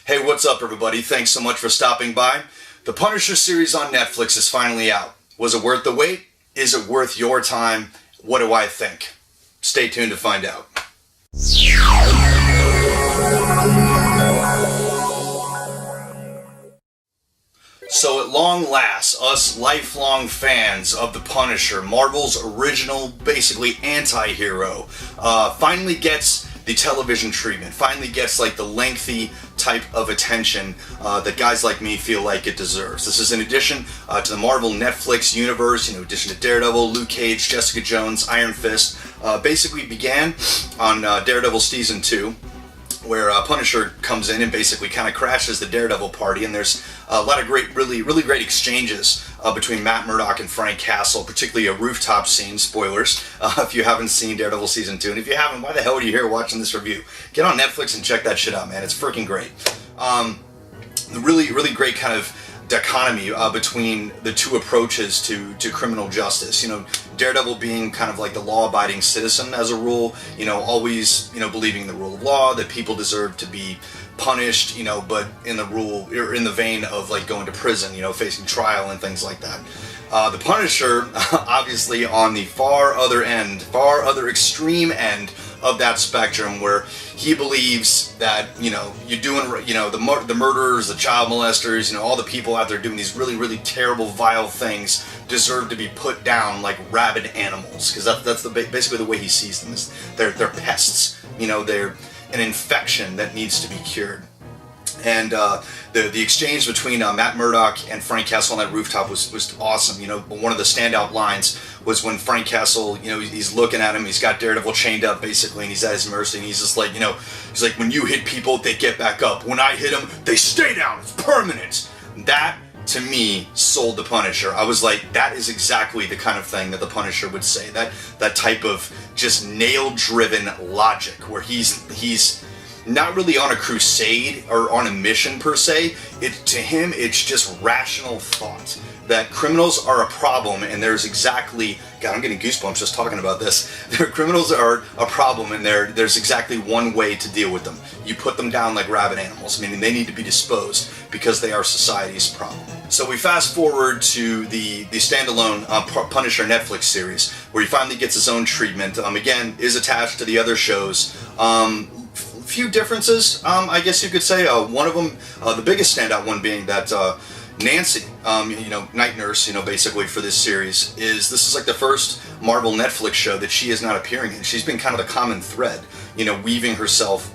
Hey, what's up, everybody? Thanks so much for stopping by. The Punisher series on Netflix is finally out. Was it worth the wait? Is it worth your time? What do I think? Stay tuned to find out. So at long last, us lifelong fans of the Punisher, Marvel's original, basically anti-hero, finally gets the television treatment, finally gets like the lengthy type of attention that guys like me feel like it deserves. This is in addition to the Marvel Netflix universe, in addition to Daredevil, Luke Cage, Jessica Jones, Iron Fist. Basically began on Daredevil Season 2, where Punisher comes in and basically kind of crashes the Daredevil party, and there's a lot of great, really great exchanges between Matt Murdock and Frank Castle, particularly a rooftop scene, spoilers, if you haven't seen Daredevil Season 2, and if you haven't, why the hell are you here watching this review? Get on Netflix and check that shit out, man, it's freaking great. Really great kind of dichotomy between the two approaches to criminal justice. Daredevil being kind of like the law-abiding citizen as a rule, always, believing the rule of law, that people deserve to be punished, but in the vein of like going to prison, facing trial and things like that. The Punisher, obviously on the far other extreme end of that spectrum, where he believes that, you're doing, the murderers, the child molesters, all the people out there doing these really terrible, vile things deserve to be put down like rabid animals, because that's basically the way he sees them. Is they're pests, they're an infection that needs to be cured. And the exchange between Matt Murdock and Frank Castle on that rooftop was awesome. One of the standout lines was when Frank Castle, he's looking at him, he's got Daredevil chained up basically, and he's at his mercy, and he's just like, he's like, when you hit people, they get back up. When I hit them, they stay down. It's permanent. That, to me, sold the Punisher. I was like, that is exactly the kind of thing that the Punisher would say. That type of just nail-driven logic, where he's not really on a crusade or on a mission per se. To him, it's just rational thought that criminals are a problem, and there's exactly, God, I'm getting goosebumps just talking about this. Criminals are a problem, and there's exactly one way to deal with them. You put them down like rabid animals, meaning they need to be disposed because they are society's problem. So we fast forward to the standalone Punisher Netflix series, where he finally gets his own treatment. Again, is attached to the other shows. Few differences, I guess you could say. One of them, the biggest standout one being that Nancy, Night Nurse, basically for this series, this is like the first Marvel Netflix show that she is not appearing in. She's been kind of the common thread, weaving herself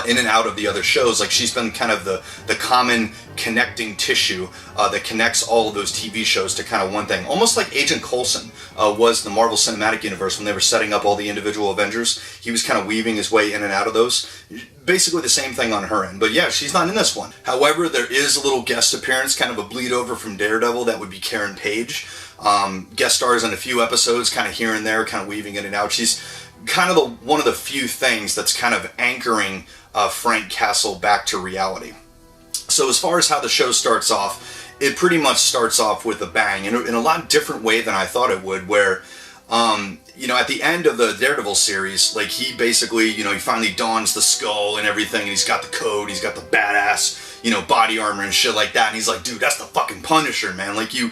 in and out of the other shows. Like, she's been kind of the common connecting tissue that connects all of those TV shows to kind of one thing. Almost like Agent Coulson was the Marvel Cinematic Universe when they were setting up all the individual Avengers. He was kind of weaving his way in and out of those. Basically the same thing on her end. But yeah, she's not in this one. However, there is a little guest appearance, kind of a bleed over from Daredevil. That would be Karen Page. Guest stars in a few episodes, kind of here and there, kind of weaving in and out. She's kind of one of the few things that's kind of anchoring Frank Castle back to reality. So as far as how the show starts off, it pretty much starts off with a bang, in a lot different way than I thought it would, where, at the end of the Daredevil series, like, he basically, he finally dons the skull and everything, and he's got the coat, he's got the badass, body armor and shit like that, and he's like, dude, that's the fucking Punisher, man. Like, he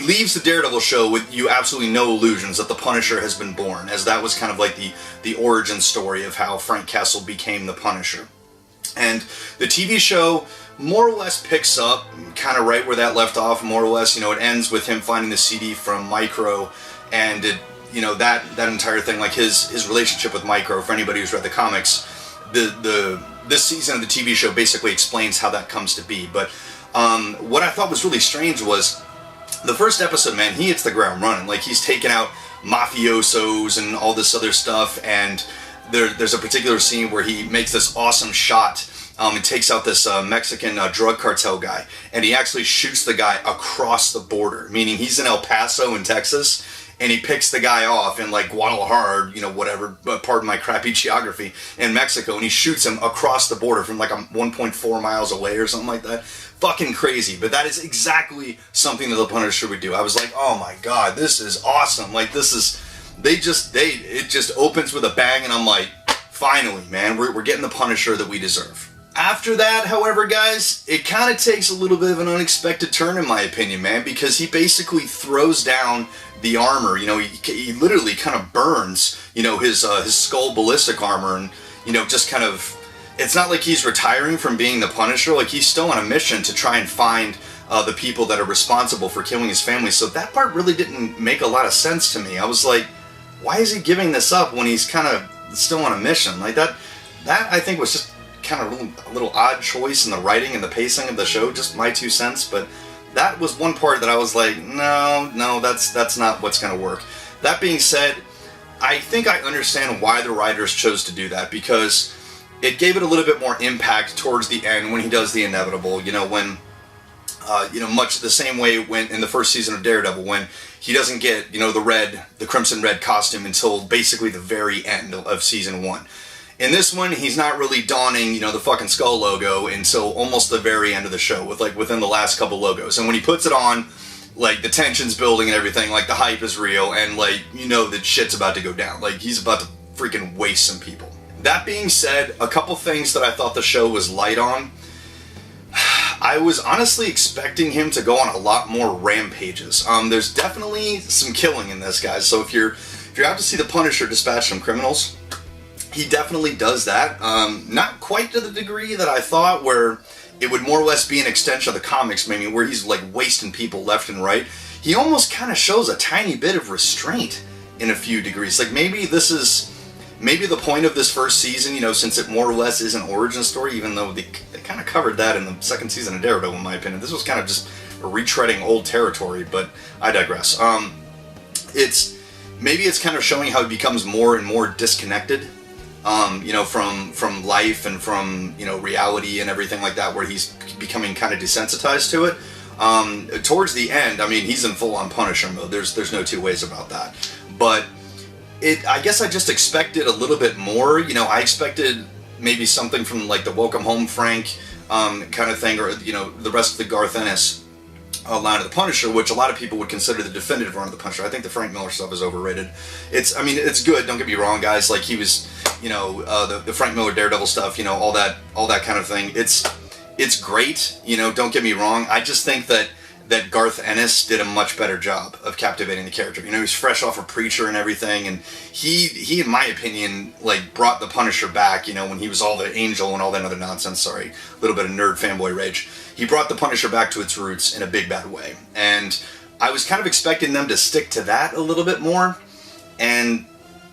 leaves the Daredevil show with you absolutely no illusions that the Punisher has been born, as that was kind of like the origin story of how Frank Castle became the Punisher. And the TV show more or less picks up kind of right where that left off, more or less. It ends with him finding the CD from Micro, and that entire thing, like his relationship with Micro, for anybody who's read the comics, this season of the TV show basically explains how that comes to be. But what I thought was really strange was the first episode, man, he hits the ground running. Like, he's taking out mafiosos and all this other stuff, and there's a particular scene where he makes this awesome shot and takes out this Mexican drug cartel guy, and he actually shoots the guy across the border, meaning he's in El Paso in Texas, and he picks the guy off in like Guadalajara, whatever, but pardon my crappy geography, in Mexico, and he shoots him across the border from like 1.4 miles away or something like that. Fucking crazy, but that is exactly something that the Punisher would do. I was like, oh my god, this is awesome. Like, it just opens with a bang, and I'm like, finally, man, we're getting the Punisher that we deserve. After that, however, guys, it kind of takes a little bit of an unexpected turn, in my opinion, man, because he basically throws down the armor. You know, he literally kind of burns, you know, his skull ballistic armor, and, you know, just kind of, it's not like he's retiring from being the Punisher. Like, he's still on a mission to try and find the people that are responsible for killing his family. So that part really didn't make a lot of sense to me. I was like, why is he giving this up when he's kind of still on a mission? Like, that I think was just kind of a little odd choice in the writing and the pacing of the show, just my 2 cents, but that was one part that I was like, no, that's not what's going to work. That being said, I think I understand why the writers chose to do that, because it gave it a little bit more impact towards the end when he does the inevitable, you know, when, you know, much the same way when in the first season of Daredevil, when he doesn't get, you know, the crimson red costume until basically the very end of season 1. In this one, he's not really donning, you know, the fucking skull logo until almost the very end of the show, with like within the last couple logos. And when he puts it on, like the tension's building and everything, like the hype is real, and like, you know that shit's about to go down. Like, he's about to freaking waste some people. That being said, a couple things that I thought the show was light on. I was honestly expecting him to go on a lot more rampages. There's definitely some killing in this, guys. So if you're out to see the Punisher dispatch some criminals, he definitely does that. Not quite to the degree that I thought, where it would more or less be an extension of the comics, maybe, where he's like wasting people left and right. He almost kind of shows a tiny bit of restraint in a few degrees. Like, maybe this is the point of this first season, you know, since it more or less is an origin story, even though they kind of covered that in the second season of Daredevil, in my opinion. This was kind of just retreading old territory, but I digress. Maybe it's kind of showing how he becomes more and more disconnected, you know, from life and from, you know, reality and everything like that, where he's becoming kind of desensitized to it. Towards the end, I mean, he's in full-on Punisher mode. There's no two ways about that. But I guess I just expected a little bit more. You know, I expected maybe something from like the Welcome Home Frank kind of thing, or, you know, the rest of the Garth Ennis line of the Punisher, which a lot of people would consider the definitive run of the Punisher. I think the Frank Miller stuff is overrated. I mean, it's good, don't get me wrong, guys. Like, he was, you know, the Frank Miller Daredevil stuff, you know, all that kind of thing. It's great, you know, don't get me wrong. I just think that Garth Ennis did a much better job of captivating the character. You know, he's fresh off of Preacher and everything, and he, in my opinion, like, brought the Punisher back, you know, when he was all the Angel and all that other nonsense. Sorry, a little bit of nerd fanboy rage. He brought the Punisher back to its roots in a big bad way, and I was kind of expecting them to stick to that a little bit more, and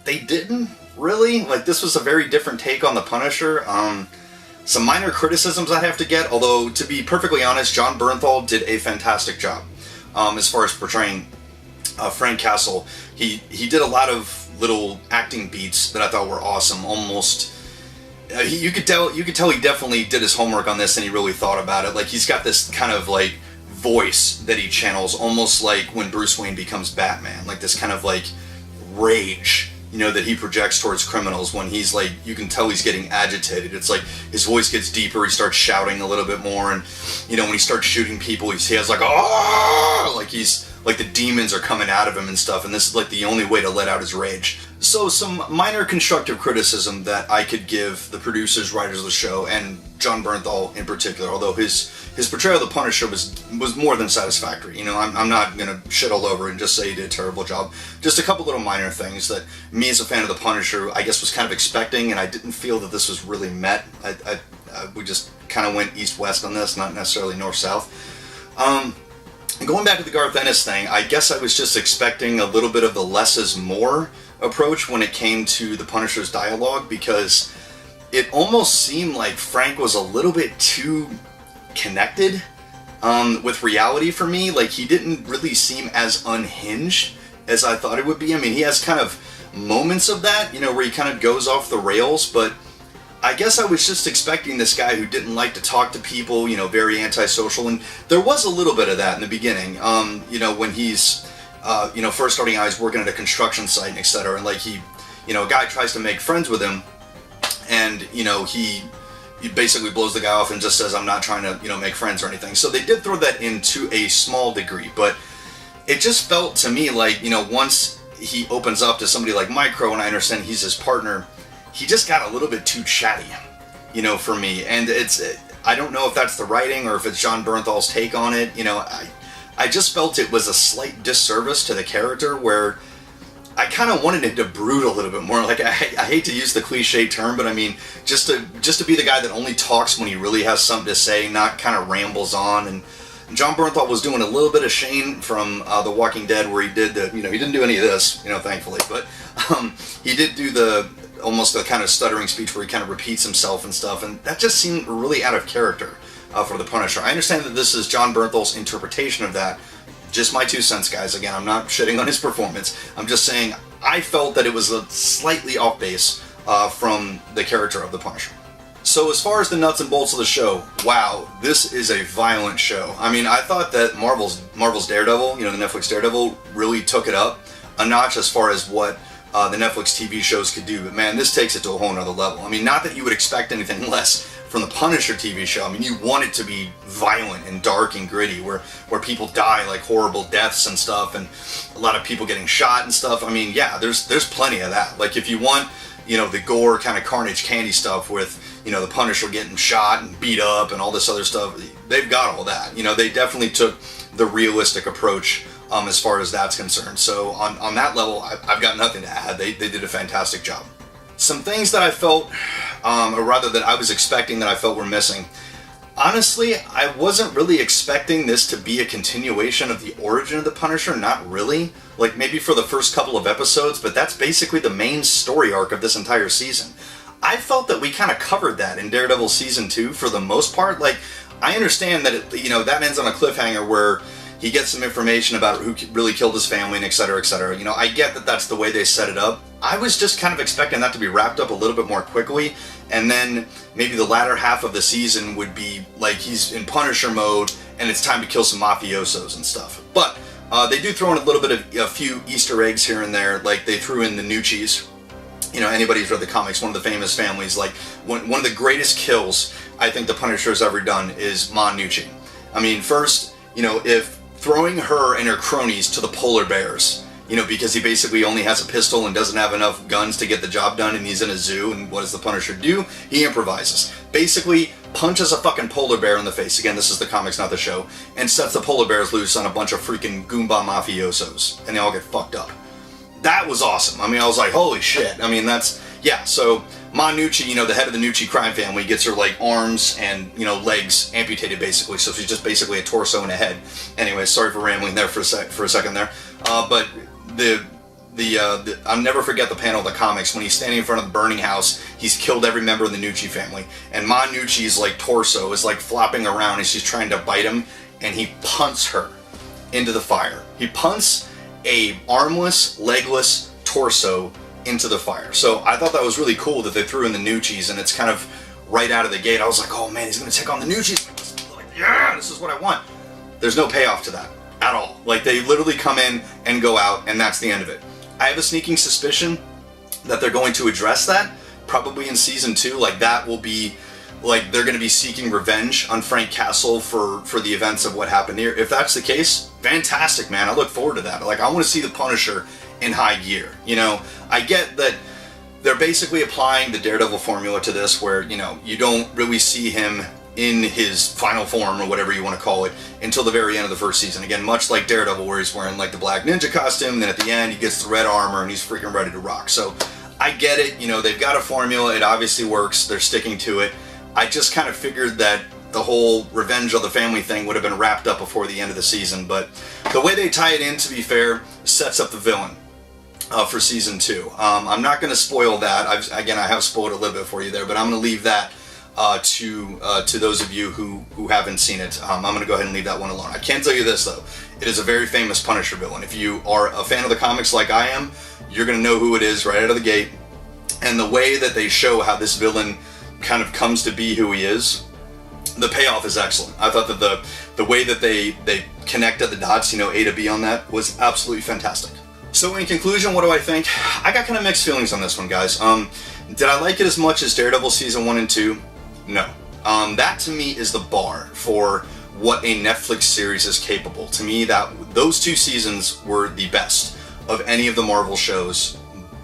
they didn't really. Like, this was a very different take on the Punisher. Some minor criticisms I have to get, although, to be perfectly honest, Jon Bernthal did a fantastic job as far as portraying Frank Castle. He did a lot of little acting beats that I thought were awesome. Almost, you could tell he definitely did his homework on this and he really thought about it. Like, he's got this kind of like voice that he channels, almost like when Bruce Wayne becomes Batman. Like, this kind of like rage, you know, that he projects towards criminals when he's like, you can tell he's getting agitated. It's like his voice gets deeper, he starts shouting a little bit more, and, you know, when he starts shooting people, he has like, oh, like he's like the demons are coming out of him and stuff, and this is like the only way to let out his rage. So some minor constructive criticism that I could give the producers, writers of the show, and Jon Bernthal in particular, although his portrayal of the Punisher was more than satisfactory. You know, I'm not going to shit all over and just say he did a terrible job. Just a couple little minor things that me as a fan of the Punisher, I guess, was kind of expecting, and I didn't feel that this was really met. We just kind of went east-west on this, not necessarily north-south. Going back to the Garth Ennis thing, I guess I was just expecting a little bit of the less is more approach when it came to the Punisher's dialogue, because it almost seemed like Frank was a little bit too connected with reality for me. Like, he didn't really seem as unhinged as I thought it would be. I mean, he has kind of moments of that, you know, where he kind of goes off the rails, but I guess I was just expecting this guy who didn't like to talk to people, you know, very antisocial, and there was a little bit of that in the beginning, you know, when he's, you know, first starting out, he's working at a construction site, and etc., and like he, you know, a guy tries to make friends with him, and, you know, he basically blows the guy off and just says, I'm not trying to, you know, make friends or anything. So they did throw that in to a small degree, but it just felt to me like, you know, once he opens up to somebody like Micro, and I understand he's his partner, he just got a little bit too chatty. for me. And I don't know if that's the writing or if it's Jon Bernthal's take on it. I just felt it was a slight disservice to the character where I kind of wanted him to brood a little bit more. Like, I hate to use the cliche term, but I mean, just to be the guy that only talks when he really has something to say, not kind of rambles on. And Jon Bernthal was doing a little bit of Shane from The Walking Dead, where he did he didn't do any of this, thankfully, but he did do almost the kind of stuttering speech where he kind of repeats himself and stuff, and that just seemed really out of character for the Punisher. I understand that this is Jon Bernthal's interpretation of that. Just my 2 cents, guys. Again, I'm not shitting on his performance. I'm just saying I felt that it was a slightly off base from the character of the Punisher. So as far as the nuts and bolts of the show, wow, this is a violent show. I mean, I thought that Marvel's Daredevil, the Netflix Daredevil, really took it up a notch as far as what the Netflix TV shows could do. But man, this takes it to a whole nother level. I mean, not that you would expect anything less from the Punisher TV show. I mean, you want it to be violent and dark and gritty, where people die like horrible deaths and stuff, and a lot of people getting shot and stuff. I mean, yeah, there's plenty of that. Like, if you want, the gore kind of Carnage Candy stuff with, the Punisher getting shot and beat up and all this other stuff, they've got all that. They definitely took the realistic approach as far as that's concerned. So on that level, I've got nothing to add. They did a fantastic job. Some things that I felt, or rather that I was expecting that I felt were missing. Honestly, I wasn't really expecting this to be a continuation of the origin of the Punisher, not really. Like, maybe for the first couple of episodes, but that's basically the main story arc of this entire season. I felt that we kind of covered that in Daredevil Season 2 for the most part. Like, I understand that, that ends on a cliffhanger where he gets some information about who really killed his family and et cetera, et cetera. I get that that's the way they set it up. I was just kind of expecting that to be wrapped up a little bit more quickly, and then maybe the latter half of the season would be like he's in Punisher mode and it's time to kill some mafiosos and stuff. But they do throw in a little bit of a few Easter eggs here and there, like they threw in the Nucci's. Anybody who's read the comics, one of the famous families, like one of the greatest kills I think the Punisher has ever done is Ma Nucci. I mean, first, if throwing her and her cronies to the polar bears, because he basically only has a pistol and doesn't have enough guns to get the job done, and he's in a zoo, and what does the Punisher do? He improvises. Basically, punches a fucking polar bear in the face, again, this is the comics, not the show, and sets the polar bears loose on a bunch of freaking Goomba mafiosos, and they all get fucked up. That was awesome. I mean, I was like, holy shit. I mean, so Ma Nucci, the head of the Nucci crime family, gets her, like, arms and, legs amputated, basically, so she's just basically a torso and a head. Anyway, sorry for rambling there for a second there. But I'll never forget the panel of the comics when he's standing in front of the burning house. He's killed every member of the Nucci family, and Ma Nucci's, like, torso is, like, flopping around, and she's trying to bite him, and he punts her into the fire. He punts a armless, legless torso into the fire. So I thought that was really cool that they threw in the Nucci's, and it's kind of right out of the gate. I was like, oh man, he's going to take on the Nucci's. Like, yeah, this is what I want. There's no payoff to that at all. Like, they literally come in and go out, and that's the end of it. I have a sneaking suspicion that they're going to address that, probably in Season 2. Like, that will be, like, they're going to be seeking revenge on Frank Castle for the events of what happened here. If that's the case, fantastic, man. I look forward to that. Like, I want to see the Punisher in high gear. I get that they're basically applying the Daredevil formula to this, where, you don't really see him in his final form, or whatever you want to call it, until the very end of the first season. Again, much like Daredevil, where he's wearing, like, the black ninja costume, and then at the end he gets the red armor and he's freaking ready to rock. So I get it. They've got a formula. It obviously works. They're sticking to it. I just kind of figured that the whole revenge of the family thing would have been wrapped up before the end of the season, but the way they tie it in, to be fair, sets up the villain for Season 2. I'm not going to spoil that. I have spoiled a little bit for you there, but I'm going to leave that to those of you who haven't seen it. I'm going to go ahead and leave that one alone. I can tell you this, though. It is a very famous Punisher villain. If you are a fan of the comics like I am, you're going to know who it is right out of the gate. And the way that they show how this villain kind of comes to be who he is, the payoff is excellent. I thought that the way that they connected the dots, A to B on that, was absolutely fantastic. So in conclusion, what do I think? I got kind of mixed feelings on this one, guys. Did I like it as much as Daredevil Season 1 and 2? No. That to me is the bar for what a Netflix series is capable. To me, those 2 seasons were the best of any of the Marvel shows,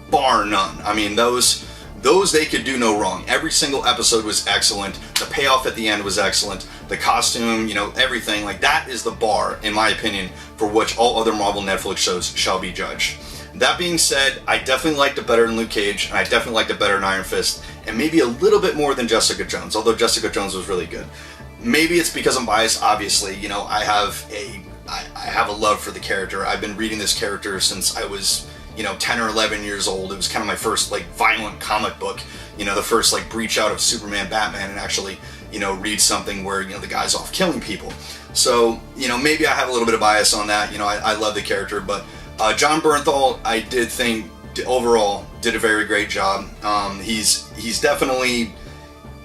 bar none. I mean, those those they could do no wrong. Every single episode was excellent. The payoff at the end was excellent. The costume, everything. Like, that is the bar, in my opinion, for which all other Marvel Netflix shows shall be judged. That being said, I definitely liked it better than Luke Cage, and I definitely liked it better than Iron Fist, and maybe a little bit more than Jessica Jones, although Jessica Jones was really good. Maybe it's because I'm biased, obviously. I have a love for the character. I've been reading this character since I was 10 or 11 years old. It was kind of my first violent comic book, the first breach out of Superman, Batman, and actually read something where the guy's off killing people. So maybe I have a little bit of bias on that. I love the character, but John Bernthal, I did think overall did a very great job. He's definitely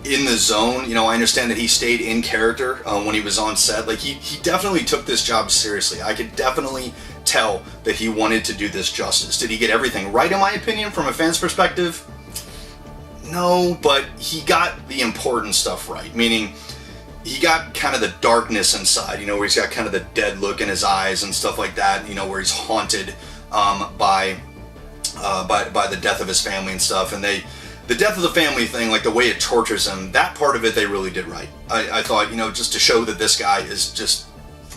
in the zone. I understand that he stayed in character when he was on set. He definitely took this job seriously. I could definitely tell that he wanted to do this justice. Did he get everything right, in my opinion, from a fan's perspective? No, but he got the important stuff right, meaning he got kind of the darkness inside, where he's got kind of the dead look in his eyes and stuff like that, where he's haunted by the death of his family and stuff. And the death of the family thing, the way it tortures him, that part of it they really did right. I thought, just to show that this guy is just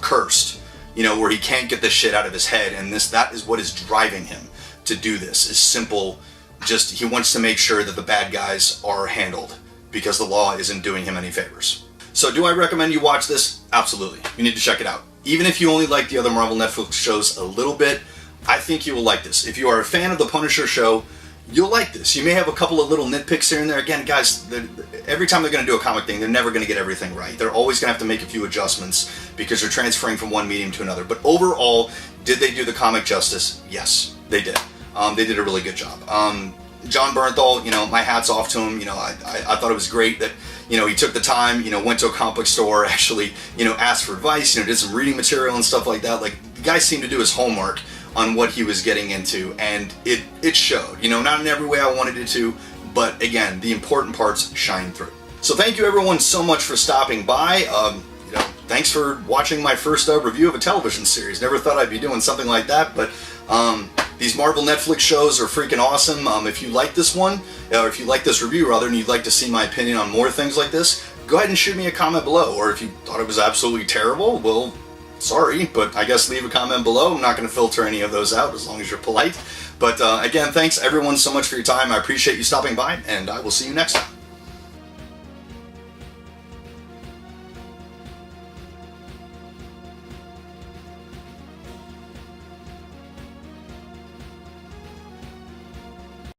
cursed, where he can't get this shit out of his head, and that is what is driving him to do this, is simple, just he wants to make sure that the bad guys are handled, because the law isn't doing him any favors. So do I recommend you watch this? Absolutely. You need to check it out. Even if you only like the other Marvel Netflix shows a little bit, I think you will like this. If you are a fan of the Punisher show, you'll like this. You may have a couple of little nitpicks here and there. Again, guys, every time they're going to do a comic thing, they're never going to get everything right. They're always going to have to make a few adjustments because they're transferring from one medium to another. But overall, did they do the comic justice? Yes, they did. They did a really good job. John Bernthal, my hat's off to him. I thought it was great that, he took the time, went to a comic book store, actually, asked for advice, did some reading material and stuff like that. The guy seemed to do his homework on what he was getting into, and it showed. Not in every way I wanted it to, but again, the important parts shine through. So thank you everyone so much for stopping by. Thanks for watching my first review of a television series. Never thought I'd be doing something like that, but these Marvel Netflix shows are freaking awesome. If you like this one, or if you like this review rather, and you'd like to see my opinion on more things like this, go ahead and shoot me a comment below. Or if you thought it was absolutely terrible, well, sorry, but I guess leave a comment below. I'm not going to filter any of those out as long as you're polite. But again, thanks everyone so much for your time. I appreciate you stopping by, and I will see you next time.